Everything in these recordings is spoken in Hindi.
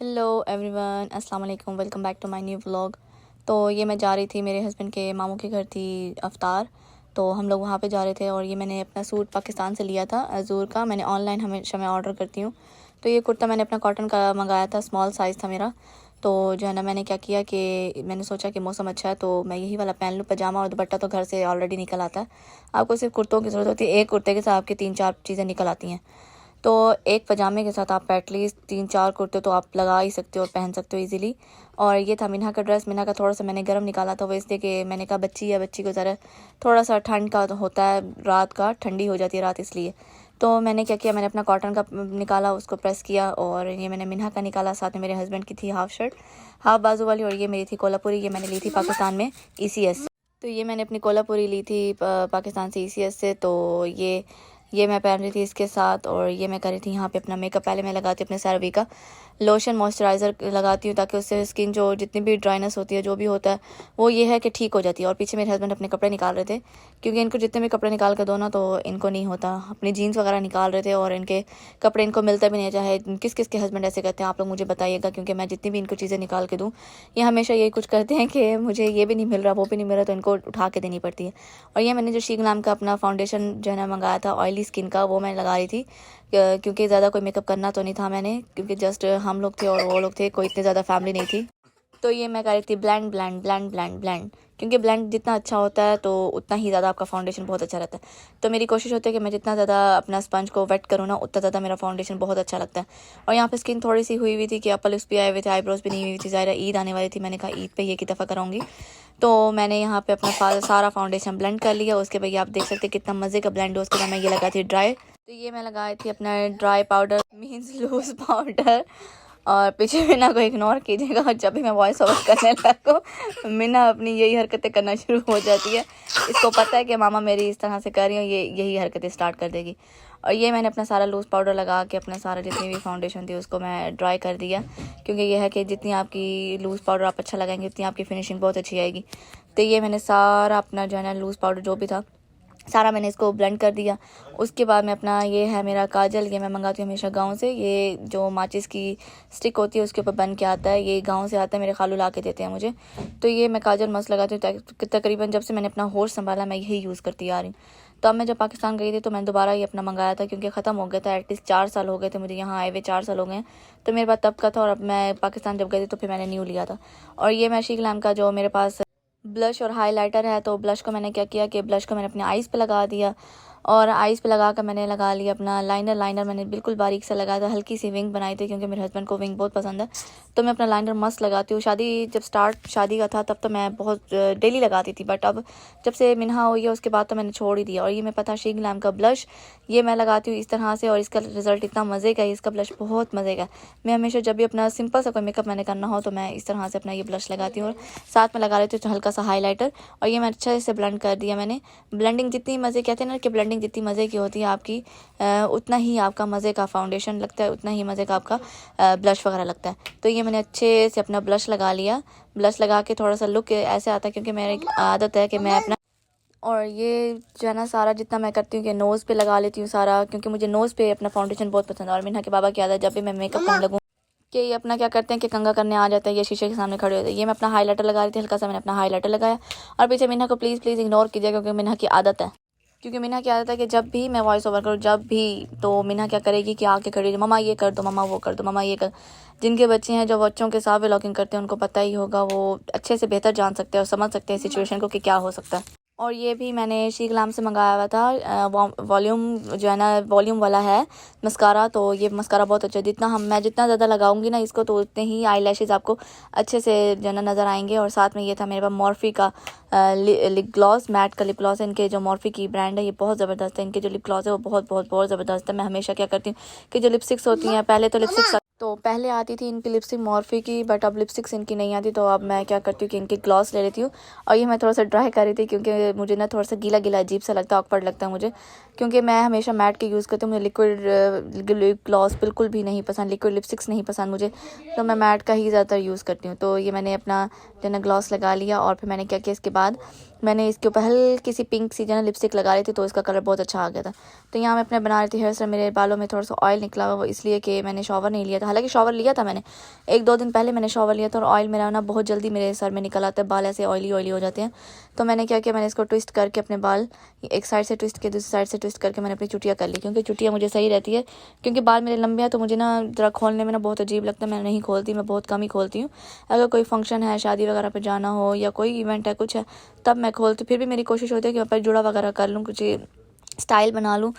हेलो एवरीवन, अस्सलाम वालेकुम। Welcome back to my new vlog. तो ये मैं जा रही थी, मेरे हस्बैंड के मामू के घर थी अफ्तार, तो हम लोग वहाँ पे जा रहे थे। और ये मैंने अपना सूट पाकिस्तान से लिया था, अजूर का। मैंने ऑनलाइन हमेशा मैं ऑर्डर करती हूँ। तो ये कुर्ता मैंने अपना कॉटन का मंगाया था, स्मॉल साइज़ था मेरा। तो जो है ना, मैंने क्या किया कि मैंने सोचा कि मौसम अच्छा है तो मैं यही वाला पहन लूँ। पजामा और दुपट्टा तो घर से ऑलरेडी निकल आता है। आपको सिर्फ कुर्तों की ज़रूरत होती है, एक कुर्ते के साथ आपकी 3-4 चीज़ें निकल आती हैं। तो एक पजामे के साथ आप एटलीस्ट 3-4 कुर्ते तो आप लगा ही सकते हो और पहन सकते हो इजीली। और ये था मिन्हा का ड्रेस। मिन्हा का थोड़ा सा मैंने गर्म निकाला था, वो इसलिए कि मैंने कहा बच्ची को ज़रा थोड़ा सा ठंड का तो होता है, रात का ठंडी हो जाती है रात, इसलिए। तो मैंने क्या किया, मैंने अपना कॉटन का निकाला, उसको प्रेस किया। और ये मैंने मिन्हा का निकाला, साथ में मेरे हस्बैंड की थी हाफ शर्ट, हाफ बाजू वाली। और ये मेरी थी कोल्हापुरी, ये मैंने ली थी पाकिस्तान में ECS। तो ये मैंने अपनी कोल्हापुरी ली थी पाकिस्तान से ECS से। तो ये मैं पहन रही थी इसके साथ। और ये मैं कर रही थी यहाँ पे अपना मेकअप। पहले मैं लगाती हूँ अपने CeraVe का लोशन मॉइस्चराइज़र लगाती हूँ, ताकि उससे स्किन जो जितनी भी ड्राइनेस होती है, जो भी होता है, वो ये है कि ठीक हो जाती है। और पीछे मेरे हस्बैंड अपने कपड़े निकाल रहे थे, क्योंकि इनको जितने भी कपड़े निकाल कर दो ना तो इनको नहीं होता। अपनी जीन्स वगैरह निकाल रहे थे और इनके कपड़े इनको मिलता भी नहीं। चाहे किस किस के हस्बैंड ऐसे करते हैं, आप लोग मुझे बताइएगा, क्योंकि मैं जितनी भी इनको चीज़ें निकाल के दूँ, ये हमेशा यही कुछ करते हैं कि मुझे ये भी नहीं मिल रहा, वो भी नहीं मिल रहा, तो इनको उठा के देनी पड़ती है। और ये मैंने जो शीक नाम का अपना फाउंडेशन जो है ना मंगाया था ऑयली स्किन का, वो मैं लगा रही थी, क्योंकि ज़्यादा कोई मेकअप करना तो नहीं था मैंने, क्योंकि जस्ट हम लोग थे और वो लोग थे, कोई इतनी ज़्यादा फैमिली नहीं थी। तो ये मैं कर रही थी blend blend blend blend blend, क्योंकि ब्लेंड जितना अच्छा होता है तो उतना ही ज़्यादा आपका फाउंडेशन बहुत अच्छा रहता है। तो मेरी कोशिश होती है कि मैं जितना ज़्यादा अपना स्पंज को वेट करूँ ना, उतना ज़्यादा मेरा फाउंडेशन बहुत अच्छा लगता है। और यहाँ पे स्किन थोड़ी सी हुई हुई थी कि अपर लिप्स भी आए हुए थे, आईब्रोज भी नहीं हुई थी। ज़ाहिर ईद आने वाली थी, मैंने कहा ईद पे ये की दफ़ा कराऊंगी। तो मैंने यहाँ पे अपना सारा फाउंडेशन ब्लेंड कर लिया। उसके बाद आप देख सकते हैं कितना मज़े का ब्लेंड हो। उसके बाद मैं ये लगाई थी ड्राई। तो ये मैं लगाई थी अपना dry powder, means loose powder. और पीछे मीना को इग्नोर कीजिएगा, जब भी मैं वॉइस ओवर करने लगूँ मीना अपनी यही हरकतें करना शुरू हो जाती है। इसको पता है कि मामा मेरी इस तरह से कर रही हूँ, ये यही हरकतें स्टार्ट कर देगी। और ये मैंने अपना सारा लूज़ पाउडर लगा के अपना सारा जितनी भी फाउंडेशन थी उसको मैं ड्राई कर दिया, क्योंकि ये है कि जितनी आपकी लूज़ पाउडर आप अच्छा लगाएंगे, उतनी आपकी फिनिशिंग बहुत अच्छी आएगी। तो ये मैंने सारा अपना जो है ना लूज़ पाउडर जो भी था सारा मैंने इसको ब्लेंड कर दिया। उसके बाद मैं अपना ये है मेरा काजल, ये मैं मंगाती हूँ हमेशा गांव से। ये जो माचिस की स्टिक होती है उसके ऊपर बन के आता है, ये गांव से आता है, मेरे खालू ला के देते हैं मुझे। तो ये मैं काजल मस्त लगाती हूँ। तकरीबन जब से मैंने अपना होश संभाला मैं यही यूज़ करती आ रही हूँ। तो अब मैं जब पाकिस्तान गई थी तो मैंने दोबारा ये अपना मंगाया था, क्योंकि ख़त्म हो गया था। एटलीस्ट 4 साल हो गए थे मुझे यहाँ आए हुए, 4 साल हो गए हैं। तो मेरे पास तब का था, और अब मैं पाकिस्तान जब गई थी तो फिर मैंने न्यू लिया था। और ये मैं शीक लैम का जो मेरे पास ब्लश और हाइलाइटर है, तो ब्लश को मैंने क्या किया कि ब्लश को मैंने अपने आईज़ पे लगा दिया। और आईज़ पे लगा कर मैंने लगा लिया अपना लाइनर मैंने बिल्कुल बारीक से लगाया था। हल्की सी विंग बनाई थी, क्योंकि मेरे हस्बैंड को विंग बहुत पसंद है। तो मैं अपना लाइनर मस्त लगाती हूँ। जब स्टार्ट शादी का था तब तो मैं बहुत डेली लगाती थी, बट अब जब से मिन्हा हुई है उसके बाद तो मैंने छोड़ ही दिया। और ये मैं पता शीक लैम का ब्लश ये मैं लगाती हूँ इस तरह से, और इसका रिजल्ट इतना मज़े का है, इसका ब्लश बहुत मज़े का है। मैं हमेशा जब भी अपना सिंपल सा कोई मेकअप मैंने करना हो तो मैं इस तरह से अपना ये ब्लश लगाती हूँ, और साथ में लगा लेती हूँ हल्का सा हाईलाइटर। और ये मैं अच्छे से ब्लेंड कर दिया मैंने। ब्लेंडिंग जितनी मज़े, कहते हैं ना कि ब्लेंडिंग जितनी मज़े की होती है आपकी, उतना ही आपका मज़े का फाउंडेशन लगता है, उतना ही मज़े का आपका ब्लश वगैरह लगता है। तो ये मैंने अच्छे से अपना ब्लश लगा लिया। ब्लश लगा के थोड़ा सा लुक ऐसे आता है, क्योंकि मेरी आदत है कि मैं अपना, और ये जो है ना सारा जितना मैं करती हूँ कि नोज़ पे लगा लेती हूँ सारा, क्योंकि मुझे नोज़ पे अपना फाउंडेशन बहुत पसंद है। और मिन्हा के बाबा की आदत, जब भी मैं मेकअप करने लगूँ कि ये अपना क्या करते हैं कि कंघा करने आ जाते हैं, ये शीशे के सामने खड़े होते हैं। ये मैं अपना हाइलाइटर लगा रही थी, हल्का सा मैंने अपना हाइलाइटर लगाया। और पीछे मिन्हा को प्लीज़ प्लीज़ इग्नोर कीजिए, क्योंकि मिन्हा की आदत है, कि जब भी मैं वॉइस ओवर करूँ, जब भी, तो मिन्हा क्या करेगी कि आके खड़ी, मम्मा ये कर दो, मम्मा वो कर दो, मम्मा ये कर। जिनके बच्चे हैं, जो बच्चों के साथ व्लॉगिंग करते हैं, उनको पता ही होगा, वो अच्छे से बेहतर जान सकते हैं और समझ सकते हैं सिचुएशन को कि क्या हो सकता है। और ये भी मैंने शीक लाम से मंगाया हुआ था, वॉल्यूम जो है ना वॉल्यूम वाला है मस्कारा। तो ये मस्कारा बहुत अच्छा है, मैं जितना ज़्यादा लगाऊंगी ना इसको, तो उतने ही आई लैशेज़ आपको अच्छे से जो है ना नज़र आएंगे। और साथ में ये था मेरे पास मॉर्फी का लिप ग्लॉस, मैट का लिप ग्लॉस है। इनके जो मॉर्फी की ब्रांड है, ये बहुत ज़बरदस्त है। इनके जो लिप ग्लॉस है वो बहुत बहुत बहुत ज़बरदस्त है। मैं हमेशा क्या करती हूँ कि जो लिपस्टिक्स होती हैं, पहले आती थी इनकी लिपस्टिक मॉर्फी की, बट अब लिपस्टिक्स इनकी नहीं आती। तो अब मैं क्या करती हूँ कि इनकी ग्लॉस ले लेती हूँ। और ये मैं थोड़ा सा ड्राई कर रही थी, क्योंकि मुझे ना थोड़ा सा गीला गीला अजीब सा लगता है, ऑकवर्ड लगता है मुझे, क्योंकि मैं हमेशा मैट के यूज़ करती हूँ। मुझे लिक्विड लिप ग्लॉस बिल्कुल भी नहीं पसंद, लिक्विड लिपस्टिक्स नहीं पसंद मुझे, तो मैं मैट का ही ज़्यादातर यूज़ करती हूँ। तो ये मैंने अपना जो है ना ग्लॉस लगा लिया। और फिर मैंने क्या किया, इसके बाद मैंने इसके ऊपर हल्की सी पिंक सी जो है लिपस्टिक लगा रही थी, तो इसका कलर बहुत अच्छा आ गया था। तो यहाँ मैं अपने बना रही थी हेयर स्टाइल। मेरे बालों में थोड़ा सा ऑयल निकला हुआ, इसलिए कि मैंने शॉवर नहीं लिया था, हालांकि शॉवर लिया था मैंने 1-2 दिन पहले मैंने शॉवर लिया था, और ऑयल मेरा ना बहुत जल्दी मेरे सर में निकल आता है, बाल ऐसे ऑयली ऑयली हो जाते हैं। तो मैंने क्या किया, मैंने इसको ट्विस्ट करके अपने बाल एक साइड से ट्विस्ट किया, दूसरी साइड से ट्विस्ट करके मैंने अपनी चुटिया कर ली, क्योंकि चुटिया मुझे सही रहती है, क्योंकि बाल मेरे लंबे हैं तो मुझे ना ज़रा खोलने में ना बहुत अजीब लगता है, मैं नहीं खोलती, मैं बहुत कम ही खोलती हूँ। अगर कोई फंक्शन है, शादी वगैरह पे जाना हो या कोई इवेंट है, कुछ है, तब मैं खोलती, फिर भी मेरी कोशिश होती है कि मैं पर जुड़ा वगैरह कर लूँ, कुछ स्टाइल बना लूँ।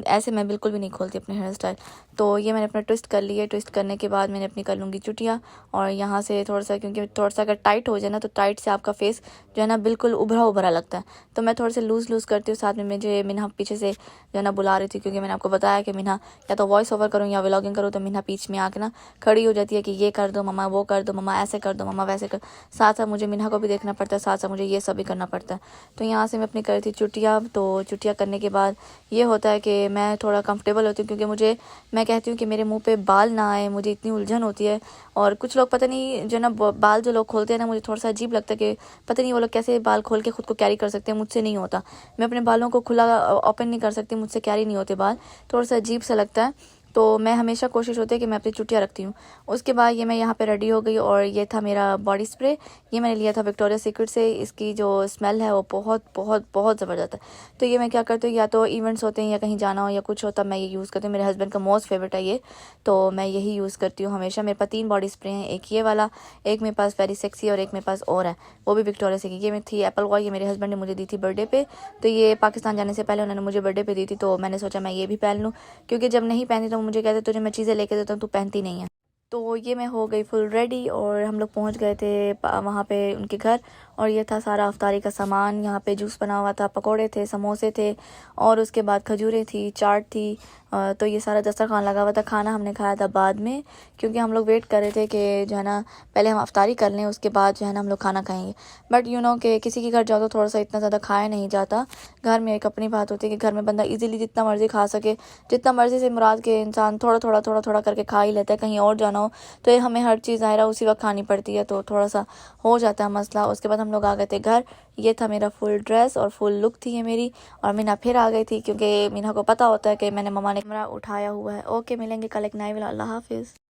ऐसे मैं बिल्कुल भी नहीं खोलती अपने हेयर स्टाइल। तो ये मैंने अपना ट्विस्ट कर लिया, ट्विस्ट करने के बाद मैंने अपनी कर लूँगी चुटिया, और यहाँ से थोड़ा सा, क्योंकि थोड़ा सा अगर टाइट हो जाए ना तो टाइट से आपका फेस जो है ना बिल्कुल उभरा उभरा लगता है, तो मैं थोड़ा सा लूज़ करती हूँ। साथ में मुझे मिन्हा पीछे से जो है ना बुला रही थी, क्योंकि मैंने आपको बताया कि मिन्हा या तो वॉइस ओवर करूँ या व्लॉगिंग करूँ, तो मिन्हा बीच में आके ना खड़ी हो जाती है कि ये कर दो मम्मा, वो कर दो मम्मा, ऐसे कर दो मम्मा, वैसे कर। साथ साथ मुझे मिन्हा को भी देखना पड़ता है, साथ साथ मुझे ये सब भी करना पड़ता है। तो यहाँ से मैं अपनी करी थी चुटिया। तो चुटिया करने के बाद ये होता है कि मैं थोड़ा कंफर्टेबल होती हूँ, क्योंकि मैं कहती हूँ कि मेरे मुंह पे बाल ना आए, मुझे इतनी उलझन होती है। और कुछ लोग पता नहीं जो ना बाल जो लोग खोलते हैं ना, मुझे थोड़ा सा अजीब लगता है कि पता नहीं वो लोग कैसे बाल खोल के खुद को कैरी कर सकते हैं, मुझसे नहीं होता। मैं अपने बालों को खुला ओपन नहीं कर सकती, मुझसे कैरी नहीं होते बाल, थोड़ा सा अजीब सा लगता है। तो मैं हमेशा कोशिश होती है कि मैं अपनी चुटिया रखती हूँ। उसके बाद ये मैं यहाँ पे रेडी हो गई, और ये था मेरा बॉडी स्प्रे। ये मैंने लिया था विक्टोरिया सीक्रेट से। इसकी जो स्मेल है वो बहुत बहुत बहुत ज़बरदस्त है। तो ये मैं क्या करती हूँ, या तो इवेंट्स होते हैं या कहीं जाना हो या कुछ होता, मैं ये यूज़ करती हूँ। मेरे हस्बैंड का मोस्ट फेवरेट है ये, तो मैं यही यूज़ करती हूँ हमेशा। मेरे पास 3 बॉडी स्प्रे हैं, एक ये वाला, एक मेरे पास वेरी सेक्सी, और एक मेरे पास और है, वो भी विक्टोरिया से की। ये मैं थी एप्पल वॉय, ये मेरे हस्बैंड ने मुझे दी थी बर्थडे पे। तो ये पाकिस्तान जाने से पहले उन्होंने मुझे बर्थडे पे दी थी, तो मैंने सोचा मैं ये भी पहन लूँ, क्योंकि जब नहीं पहनती तो मुझे कहते तुझे मैं चीज़ें लेके देता हूँ, तू पहनती नहीं है। तो ये मैं हो गई फुल रेडी, और हम लोग पहुँच गए थे वहाँ पे उनके घर। और ये था सारा अफ्तारी का सामान। यहाँ पे जूस बना हुआ था, पकोड़े थे, समोसे थे, और उसके बाद खजूरें थी, चाट थी। तो ये सारा दस्तरखान लगा हुआ था। खाना हमने खाया था बाद में, क्योंकि हम लोग वेट कर रहे थे कि जो है ना पहले हम अफ्तारी कर लें, उसके बाद जो है ना हम लोग खाना खाएंगे। बट कि किसी के घर जाओ तो थोड़ा सा इतना ज़्यादा खाया नहीं जाता। घर में एक अपनी बात होती है कि घर में बंदा इजीली जितना मर्ज़ी खा सके, जितना मर्ज़ी से मुराद के इंसान थोड़ा थोड़ा करके खा ही लेता है। कहीं और जाना हो तो ये हमें हर चीज़ ज़ाहिर उसी वक्त खानी पड़ती है, तो थोड़ा सा हो जाता है मसला। उसके बाद हम लोग आ गए थे घर। ये था मेरा फुल ड्रेस और फुल लुक थी ये मेरी। और मीना फिर आ गई थी, क्योंकि मीना को पता होता है कि मैंने मम्मा ने कैमरा उठाया हुआ है। ओके, मिलेंगे कल एक नए व्लॉग। अल्लाह हाफिज़।